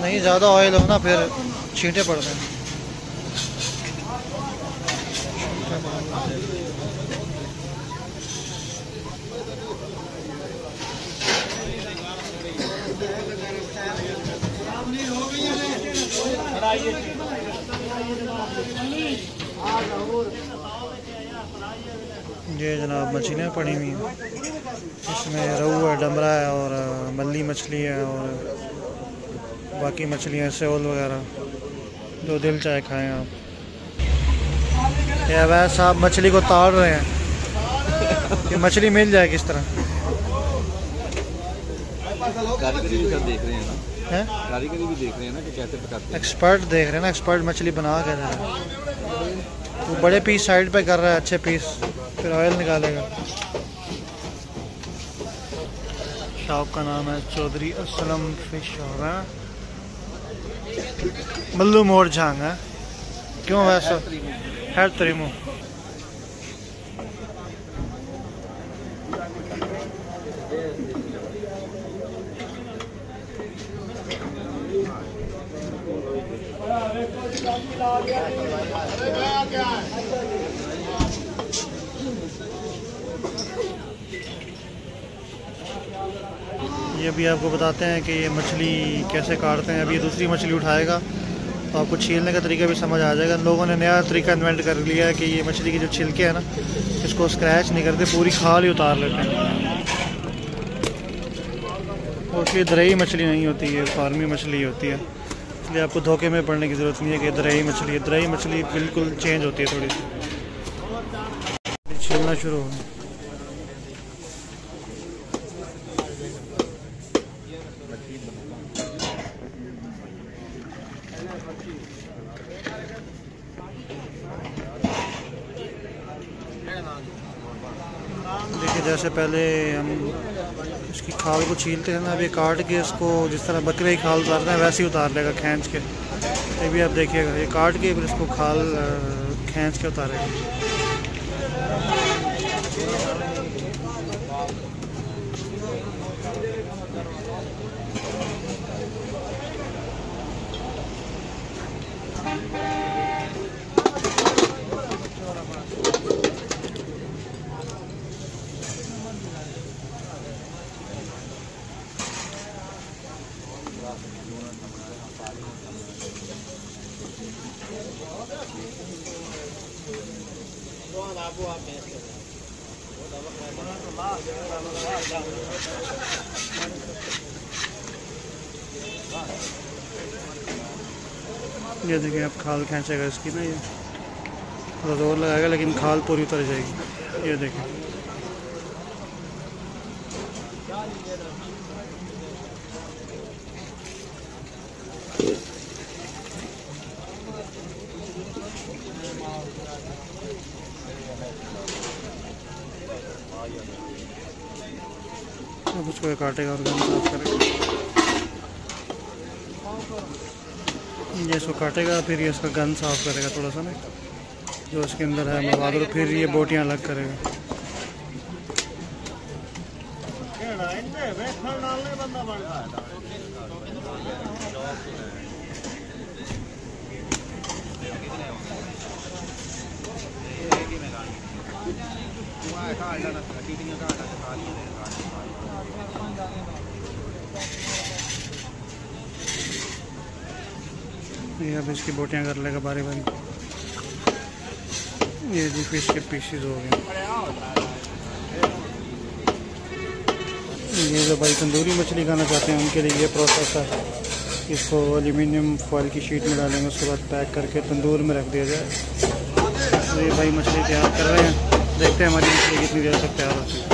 नहीं ज़्यादा ऑयल हो ना फिर छींटे पड़ते हैं। ये जनाब मछलियाँ पड़ी हुई हैं, इसमें रहू है, डमरा है और मल्ली मछली है और बाकी मछलियाँ सेवल वगैरह, जो दिल चाहे खाएं आप। ये अवैध साहब मछली को ताड़ रहे हैं कि मछली मिल जाए किस तरह। कारीगरी भी सब देख रहे हैं ना, हैं कारीगरी भी देख रहे हैं ना कि कैसे पकाते हैं। एक्सपर्ट देख रहे हैं ना, एक्सपर्ट मछली बना के दे रहा है। वो बड़े पीस साइड पे कर रहा है, अच्छे पीस, फिर ऑयल निकालेगा। शॉप का नाम है चौधरी असलम फिश शॉप है, मल्लू मोड़ झांग है। क्यों वैसा है तरीमो। ये भी आपको बताते हैं कि ये मछली कैसे काटते हैं। अभी ये दूसरी मछली उठाएगा तो आपको छीलने का तरीका भी समझ आ जाएगा। लोगों ने नया तरीका इन्वेंट कर लिया है कि ये मछली की जो छिलके हैं ना, इसको स्क्रैच नहीं करते, पूरी खाल ही उतार लेते हैं। और ये दरई मछली नहीं होती है, फार्मी मछली होती है, इसलिए आपको धोखे में पड़ने की ज़रूरत नहीं है कि दरई मछली है। दरई मछली बिल्कुल चेंज होती है, थोड़ी सी छीलना शुरू हो। देखिए जैसे पहले हम इसकी खाल को छीलते हैं ना, अभी काट के इसको जिस तरह बकरे की खाल उतारते हैं वैसे ही उतार लेगा खींच के। ये भी आप देखिएगा, ये काट के फिर इसको खाल खींच के उतारेगा। ये देखिए आप खाल खींचेगा इसकी ना, ये थोड़ा जोर लगाएगा लेकिन खाल पूरी उतर जाएगी। ये देखिए अब उसको काटेगा और गन साफ करेगा। ये इसको काटेगा, फिर ये इसका गन साफ करेगा थोड़ा सा ना, जो इसके अंदर है मवाद, और फिर ये बोटियां अलग करेगा। ये अब इसकी बोटियां कर लेगा बारी बारी। ये जी फिश के पीसेस हो गए। ये जो भाई तंदूरी मछली खाना चाहते हैं उनके लिए ये प्रोसेस है। इसको एल्यूमिनियम फॉइल की शीट में डालेंगे, उसके बाद पैक करके तंदूर में रख दिया जाए। तो ये भाई मछली तैयार कर रहे हैं, देखते हैं हमारी मछली कितनी देर तक तैयार होती है।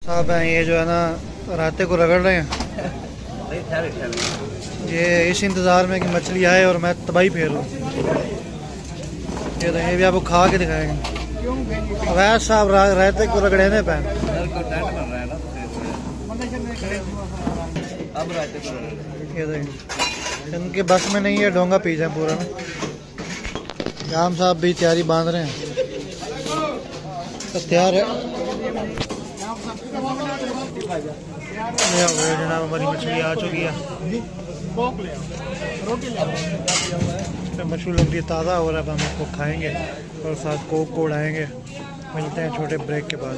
साहब हैं ये जो है ना राते को रगड़ रहे हैं ये इस इंतज़ार में कि मछली आए और मैं तबाही फेरूँ। ये भी आपको खा के दिखाएंगे। अवैध साहब राते को रगड़ने पे ये देखिए इनके बस में नहीं है डोंगा पी जाए पूरा ना। जाम साहब भी तैयारी बांध रहे हैं तो तैयार है जनाब हमारी मछली आ चुकी है। मछली लग रही ताज़ा हो रहा है। अब हम इसको खाएंगे और साथ कोक को उड़ाएंगे। मिलते हैं छोटे ब्रेक के बाद।